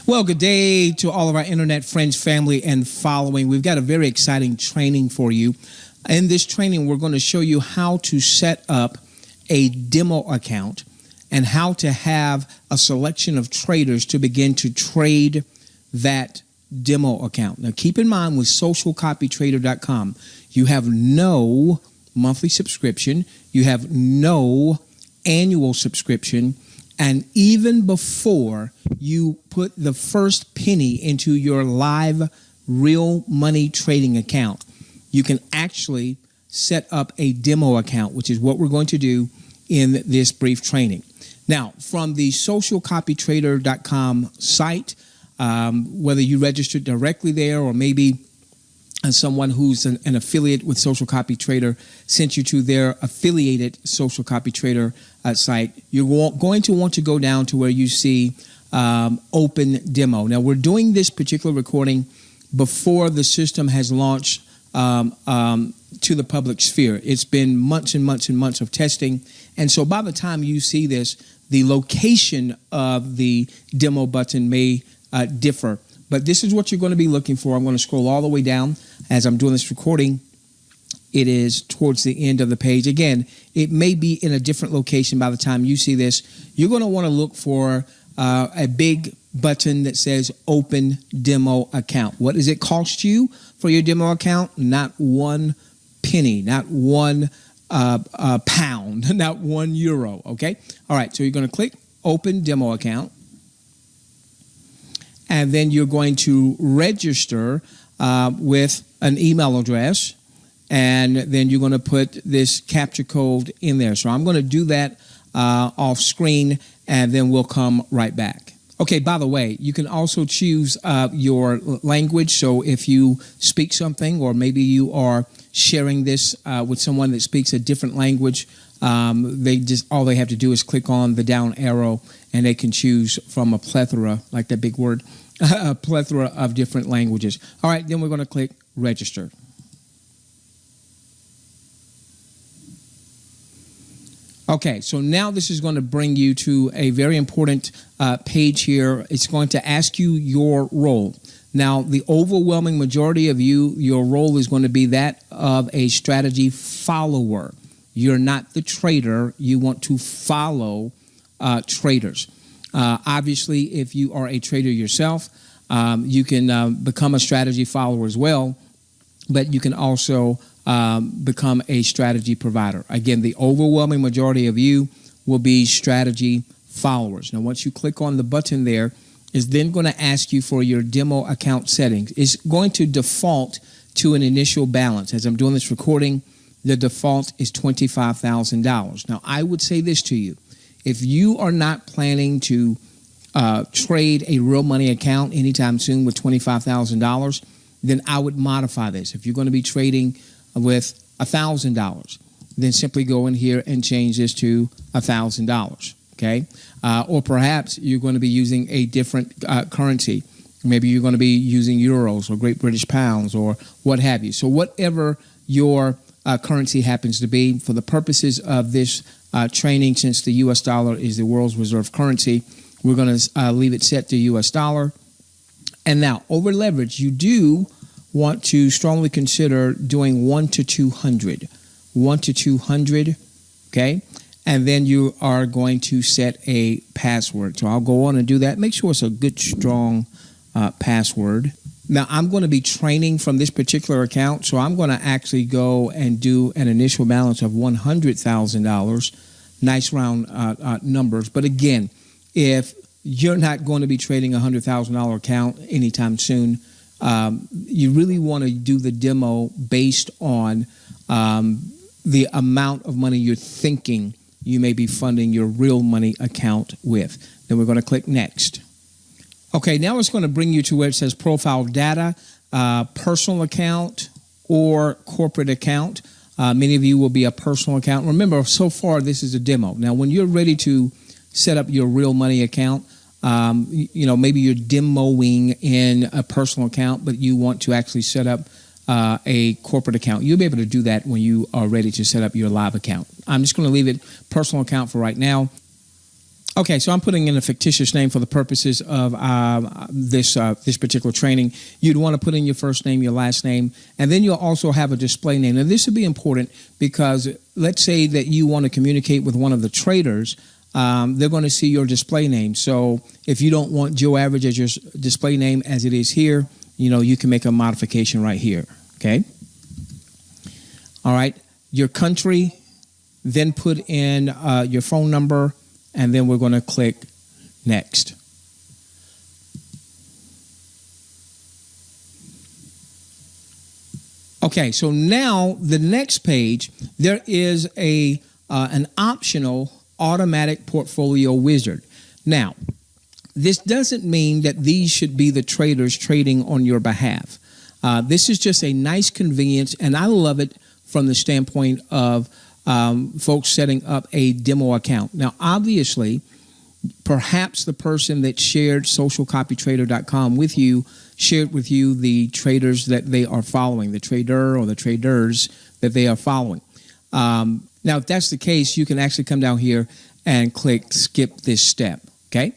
Well, good day to all of our internet friends, family, and following. We've got a very exciting training for you. In this training, we're going to show you how to set up a demo account and how to have a selection of traders to begin to trade that demo account. Now, keep in mind with socialcopytrader.com, you have no monthly subscription, you have no annual subscription, and even before you put the first penny into your live real money trading account, you can actually set up a demo account, which is what we're going to do in this brief training. Now, from the socialcopytrader.com site, whether you registered directly there or maybe someone who's an affiliate with Social Copy Trader sent you to their affiliated Social Copy Trader site, you're going to want to go down to where you see Open Demo. Now, we're doing this particular recording before the system has launched to the public sphere. It's been months and months and months of testing, and so by the time you see this, the location of the demo button may differ. But this is what you're going to be looking for. I'm going to scroll all the way down as I'm doing this recording. It is towards the end of the page. Again, it may be in a different location by the time you see this. You're going to want to look for a big button that says Open Demo Account. What does it cost you for your demo account? Not one penny, not one pound, not €1, okay? All right, so you're going to click Open Demo Account. And then you're going to register with an email address, and then you're going to put this captcha code in there. So I'm going to do that off screen, and then we'll come right back. Okay, by the way, you can also choose your language. So if you speak something, or maybe you are sharing this with someone that speaks a different language, all they have to do is click on the down arrow, and they can choose from a plethora, like that big word, a plethora of different languages. All right, then we're going to click register. Okay, so now this is going to bring you to a very important page here. It's going to ask you your role. Now, the overwhelming majority of you, your role is going to be that of a strategy follower. You're not the trader. You want to follow traders. Obviously, if you are a trader yourself, you can become a strategy follower as well, but you can also become a strategy provider. Again, the overwhelming majority of you will be strategy followers. Now, once you click on the button there, it's then going to ask you for your demo account settings. It's going to default to an initial balance. As I'm doing this recording, the default is $25,000. Now, I would say this to you. If you are not planning to trade a real money account anytime soon with $25,000, then I would modify this. If you're going to be trading with $1,000, then simply go in here and change this to $1,000, okay? Or perhaps you're going to be using a different currency. Maybe you're going to be using euros or Great British pounds or what have you. So whatever your currency happens to be, for the purposes of this training, since the U.S. dollar is the world's reserve currency, we're going to leave it set to U.S. dollar. And now, over leverage, you do want to strongly consider doing 1 to 200. 1 to 200, okay? And then you are going to set a password. So I'll go on and do that. Make sure it's a good, strong password. Now, I'm going to be training from this particular account, so I'm going to actually go and do an initial balance of $100,000. Nice round numbers. But again, if you're not going to be trading a $100,000 account anytime soon, you really want to do the demo based on the amount of money you're thinking you may be funding your real money account with. Then we're going to click Next. Okay, now it's going to bring you to where it says Profile Data, Personal Account, or Corporate Account. Many of you will be a personal account. Remember, so far, this is a demo. Now, when you're ready to set up your real money account, maybe you're demoing in a personal account, but you want to actually set up a corporate account. You'll be able to do that when you are ready to set up your live account. I'm just going to leave it personal account for right now. Okay, so I'm putting in a fictitious name for the purposes of this particular training. You'd want to put in your first name, your last name, and then you'll also have a display name. Now, this would be important because let's say that you want to communicate with one of the traders. They're going to see your display name. So if you don't want Joe Average as your display name as it is here, you can make a modification right here. Okay. All right. Your country, then put in your phone number. And then we're going to click next. Okay, so now the next page, there is an optional automatic portfolio wizard. Now, this doesn't mean that these should be the traders trading on your behalf. This is just a nice convenience, and I love it from the standpoint of folks setting up a demo account. Now, obviously, perhaps the person that shared socialcopytrader.com with you shared with you the traders that they are following, the trader or the traders that they are following. Now, if that's the case, you can actually come down here and click skip this step, okay?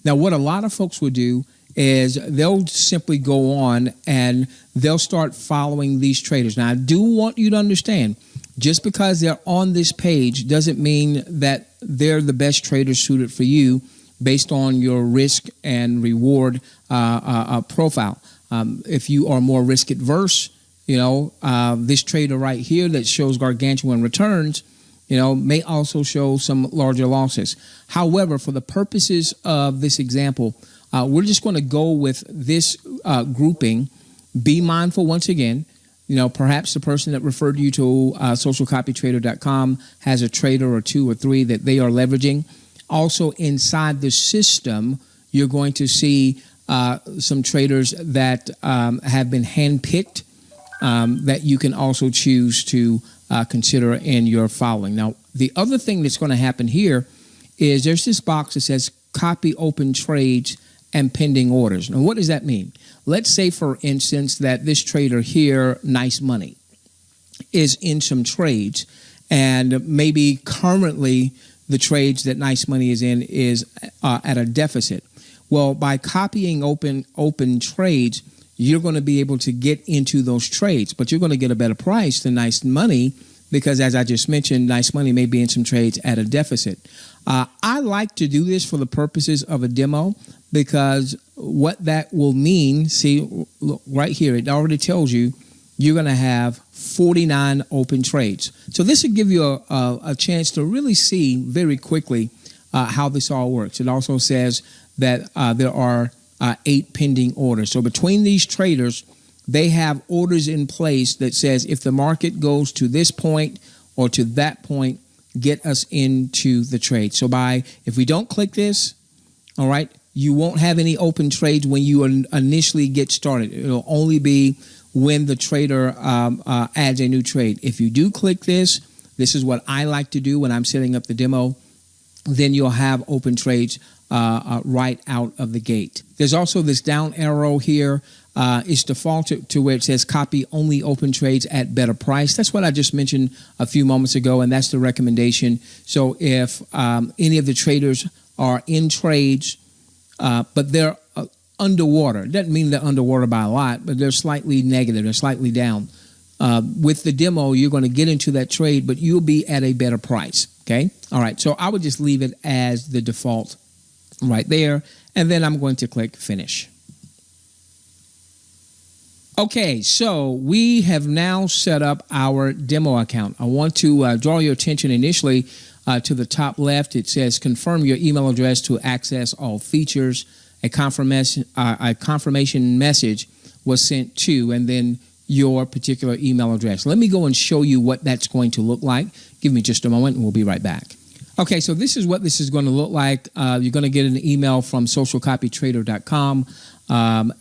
Now, what a lot of folks will do is they'll simply go on and they'll start following these traders. Now, I do want you to understand, just because they're on this page doesn't mean that they're the best traders suited for you based on your risk and reward profile. If you are more risk adverse, this trader right here that shows gargantuan returns, may also show some larger losses. However, for the purposes of this example, we're just going to go with this grouping. Be mindful once again. Perhaps the person that referred you to socialcopytrader.com has a trader or two or three that they are leveraging. Also, inside the system, you're going to see some traders that have been handpicked that you can also choose to consider in your following. Now, the other thing that's going to happen here is there's this box that says copy open trades and pending orders. Now, what does that mean? Let's say, for instance, that this trader here, Nice Money, is in some trades, and maybe currently the trades that Nice Money is in is at a deficit. Well, by copying open trades, you're going to be able to get into those trades, but you're going to get a better price than Nice Money because, as I just mentioned, Nice Money may be in some trades at a deficit. I like to do this for the purposes of a demo because what that will mean, see, look, right here, it already tells you you're going to have 49 open trades. So this will give you a chance to really see very quickly how this all works. It also says that there are 8 pending orders. So between these traders, they have orders in place that says if the market goes to this point or to that point, get us into the trade. So if we don't click this, all right, you won't have any open trades when you initially get started. It'll only be when the trader adds a new trade. If you do click this is what I like to do when I'm setting up the demo, then you'll have open trades right out of the gate. There's also this down arrow here. It's defaulted to where it says copy only open trades at better price. That's what I just mentioned a few moments ago, and that's the recommendation. So if any of the traders are in trades, but they're underwater, it doesn't mean they're underwater by a lot, but they're slightly negative, they're slightly down. With the demo, you're going to get into that trade, but you'll be at a better price, okay? All right, so I would just leave it as the default right there, and then I'm going to click Finish. Okay, so we have now set up our demo account. I want to draw your attention initially to the top left. It says confirm your email address to access all features. A confirmation message was sent to, and then your particular email address. Let me go and show you what that's going to look like. Give me just a moment and we'll be right back. Okay, so this is what this is going to look like. You're going to get an email from socialcopytrader.com,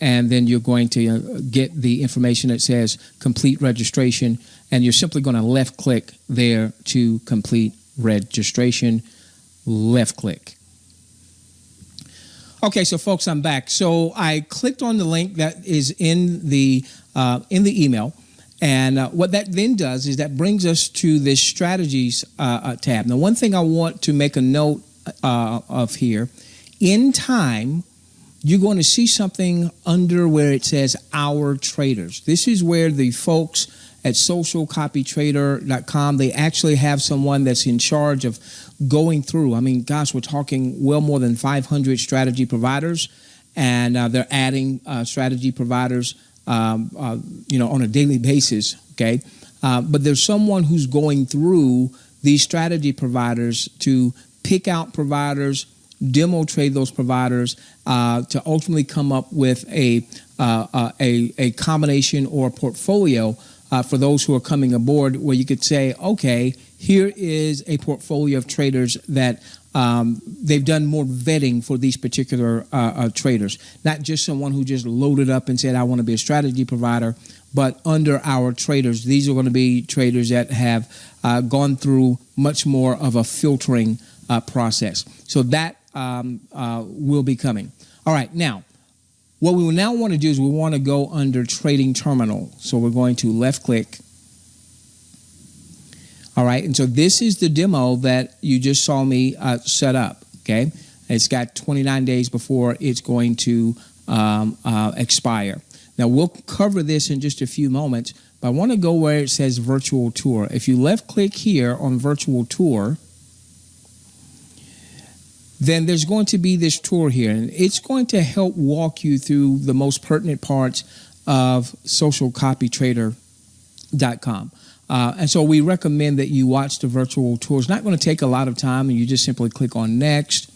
and then you're going to get the information that says complete registration, and you're simply going to left click there to complete registration. Left click. Okay, so folks, I'm back. So I clicked on the link that is in the email, and what that then does is that brings us to this strategies tab. Now, one thing I want to make a note of here, in time, you're going to see something under where it says Our Traders. This is where the folks at socialcopytrader.com, they actually have someone that's in charge of going through. I mean, gosh, we're talking well more than 500 strategy providers, and they're adding strategy providers, on a daily basis. Okay, but there's someone who's going through these strategy providers to pick out providers, demo trade those providers, to ultimately come up with a combination or a portfolio for those who are coming aboard, where you could say, okay, here is a portfolio of traders that they've done more vetting for these particular traders. Not just someone who just loaded up and said, I want to be a strategy provider, but under Our Traders, these are going to be traders that have gone through much more of a filtering process. So that will be coming. All right, now, what we will now want to do is we want to go under Trading Terminal. So we're going to left click. All right, and so this is the demo that you just saw me set up, okay? It's got 29 days before it's going to expire. Now, we'll cover this in just a few moments, but I want to go where it says Virtual Tour. If you left click here on Virtual Tour, then there's going to be this tour here, and it's going to help walk you through the most pertinent parts of socialcopytrader.com. And so we recommend that you watch the virtual tour. It's not going to take a lot of time, and you just simply click on Next,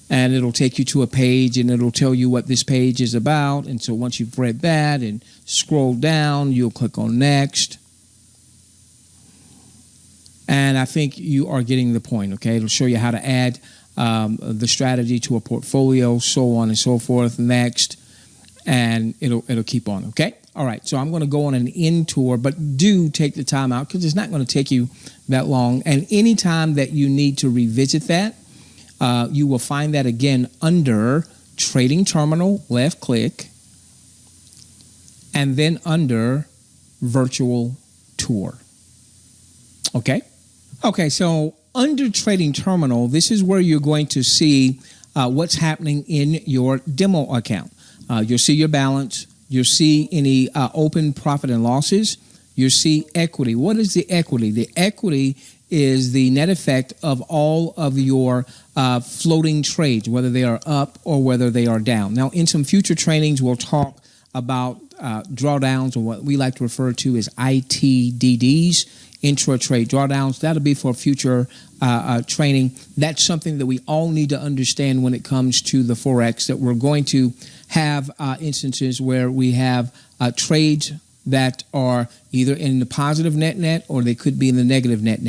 and it'll take you to a page, and it'll tell you what this page is about. And so once you've read that and scroll down, you'll click on Next. And I think you are getting the point, okay? It'll show you how to add the strategy to a portfolio, so on and so forth. Next, and it'll keep on, okay? All right, so I'm going to go on an end tour, but do take the time out because it's not going to take you that long. And anytime that you need to revisit that, you will find that again under Trading Terminal, left click, and then under Virtual Tour, okay? Okay, so under Trading Terminal, this is where you're going to see what's happening in your demo account. You'll see your balance. You'll see any open profit and losses. You'll see equity. What is the equity? The equity is the net effect of all of your floating trades, whether they are up or whether they are down. Now, in some future trainings, we'll talk about drawdowns, or what we like to refer to as ITDDs, intra-trade drawdowns. That'll be for future training. That's something that we all need to understand when it comes to the Forex, that we're going to have instances where we have trades that are either in the positive net or they could be in the negative net.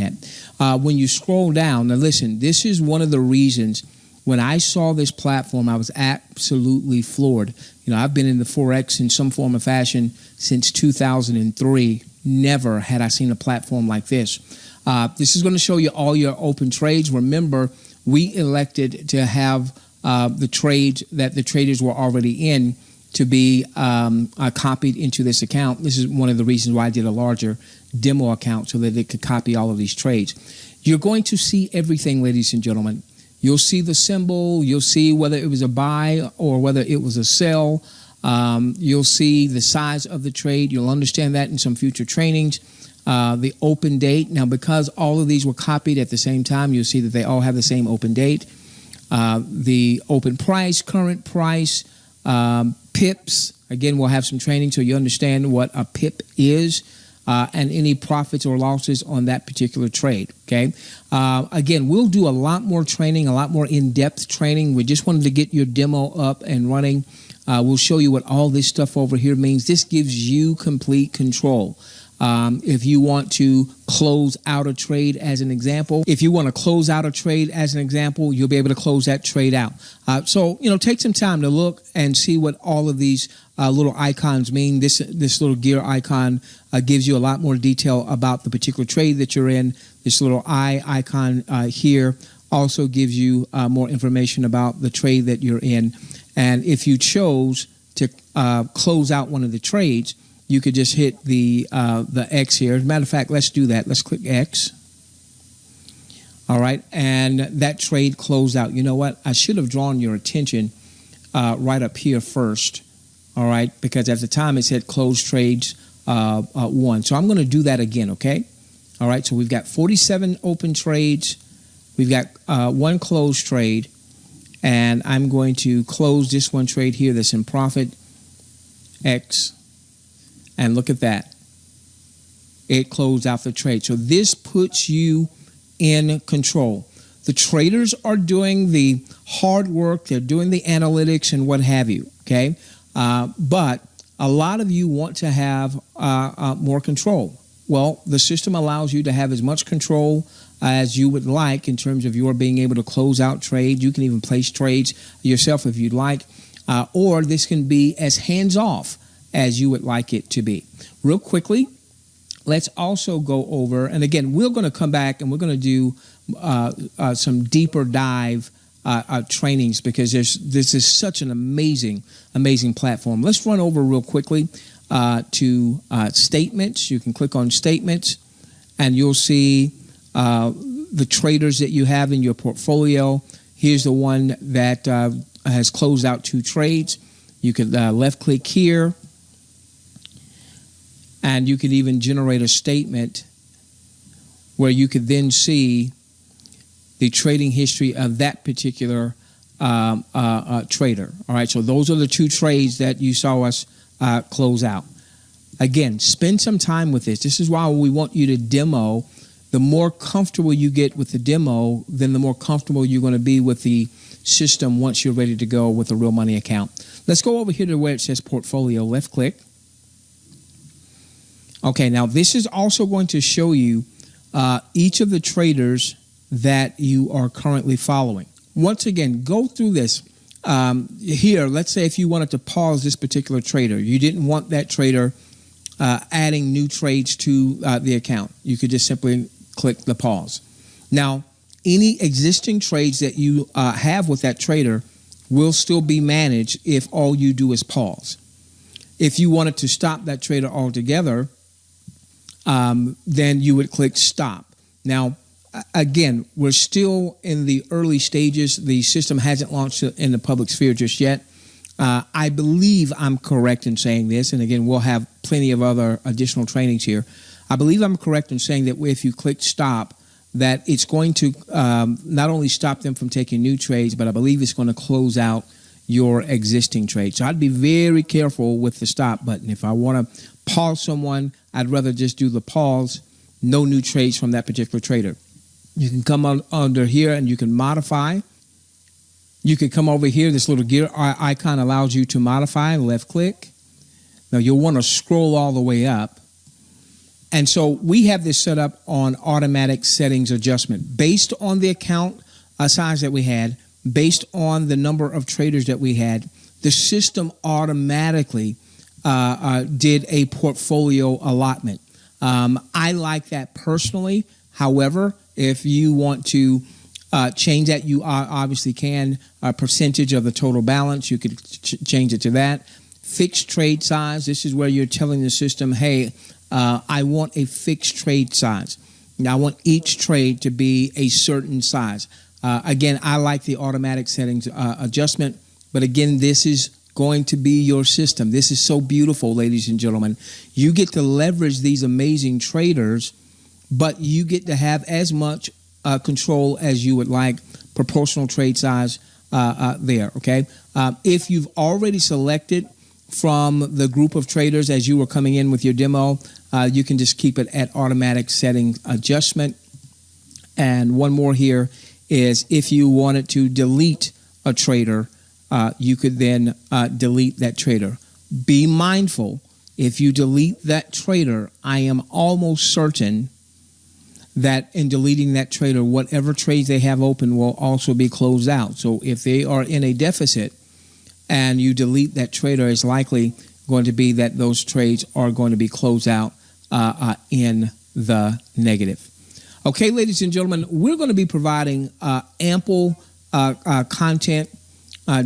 When you scroll down, now listen, this is one of the reasons when I saw this platform, I was absolutely floored. You know, I've been in the Forex in some form or fashion since 2003. Never had I seen a platform like this. This is going to show you all your open trades. Remember, we elected to have the trades that the traders were already in to be copied into this account. This is one of the reasons why I did a larger demo account so that it could copy all of these trades. You're going to see everything, ladies and gentlemen. You'll see the symbol. You'll see whether it was a buy or whether it was a sell. You'll see the size of the trade. You'll understand that in some future trainings. The open date. Now, because all of these were copied at the same time, you'll see that they all have the same open date. The open price, current price, pips. Again, we'll have some training so you understand what a pip is, and any profits or losses on that particular trade, okay? Again, we'll do a lot more training, a lot more in-depth training. We just wanted to get your demo up and running. We'll show you what all this stuff over here means. This gives you complete control. If you want to close out a trade as an example, you'll be able to close that trade out. So, take some time to look and see what all of these little icons mean. This little gear icon gives you a lot more detail about the particular trade that you're in. This little eye icon here also gives you more information about the trade that you're in. And if you chose to close out one of the trades, you could just hit the X here. As a matter of fact, let's do that. Let's click X. All right, and that trade closed out. You know what? I should have drawn your attention right up here first. All right, because at the time it said closed trades 1. So I'm going to do that again, okay? All right, so we've got 47 open trades. We've got 1 closed trade. And I'm going to close this one trade here that's in profit, X. And look at that. It closed out the trade. So this puts you in control. The traders are doing the hard work. They're doing the analytics and what have you, okay? But a lot of you want to have more control. Well, the system allows you to have as much control as you would like in terms of your being able to close out trades. You can even place trades yourself if you'd like, or this can be as hands-off as you would like it to be. Real quickly, let's also go over, and again, we're going to come back and we're going to do some deeper dive trainings because this is such an amazing platform. Let's run over real quickly to statements. You can click on statements and you'll see the traders that you have in your portfolio. Here's the one that has closed out 2 trades. You could left click here and you could even generate a statement where you could then see the trading history of that particular trader. All right, so those are the 2 trades that you saw us close out. Again, spend some time with this. This is why we want you to demo. The more comfortable you get with the demo, then the more comfortable you're going to be with the system once you're ready to go with a real money account. Let's go over here to where it says portfolio, left click. Okay, now this is also going to show you each of the traders that you are currently following. Once again, go through this. Here, let's say if you wanted to pause this particular trader, you didn't want that trader adding new trades to the account. You could just simply click the pause. Now, any existing trades that you have with that trader will still be managed if all you do is pause. If you wanted to stop that trader altogether, then you would click stop. Now, again, we're still in the early stages. The system hasn't launched in the public sphere just yet. I believe I'm correct in saying this, and again, we'll have plenty of other additional trainings here. I believe I'm correct in saying that if you click stop, that it's going to not only stop them from taking new trades, but I believe it's going to close out your existing trades. So I'd be very careful with the stop button. If I want to pause someone, I'd rather just do the pause, no new trades from that particular trader. You can come under here and you can modify. You can come over here. This little gear icon allows you to modify, left click. Now you'll want to scroll all the way up. And so we have this set up on automatic settings adjustment based on the account size that we had, based on the number of traders that we had. The system automatically did a portfolio allotment. I like that personally. However, if you want to change that, you obviously can. A percentage of the total balance, you could change it to that. Fixed trade size, this is where you're telling the system, hey, I want a fixed trade size. Now, I want each trade to be a certain size. Again, I like the automatic settings adjustment, but again, this is going to be your system. This is so beautiful, ladies and gentlemen. You get to leverage these amazing traders, but you get to have as much control as you would like, proportional trade size there, okay? If you've already selected from the group of traders as you were coming in with your demo, you can just keep it at automatic setting adjustment. And one more here is if you wanted to delete a trader, you could then delete that trader. Be mindful, if you delete that trader, I am almost certain that in deleting that trader, whatever trades they have open will also be closed out. So if they are in a deficit and you delete that trader, it's likely going to be that those trades are going to be closed out in the negative. Okay, ladies and gentlemen, we're going to be providing ample content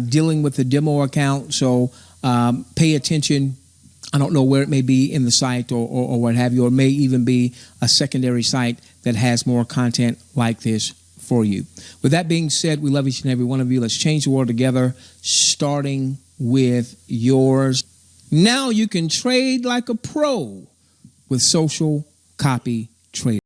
dealing with the demo account. So pay attention. I don't know where it may be in the site or what have you, or it may even be a secondary site that has more content like this for you. With that being said, we love each and every one of you. Let's change the world together, starting with yours. Now you can trade like a pro with Social Copy Trader.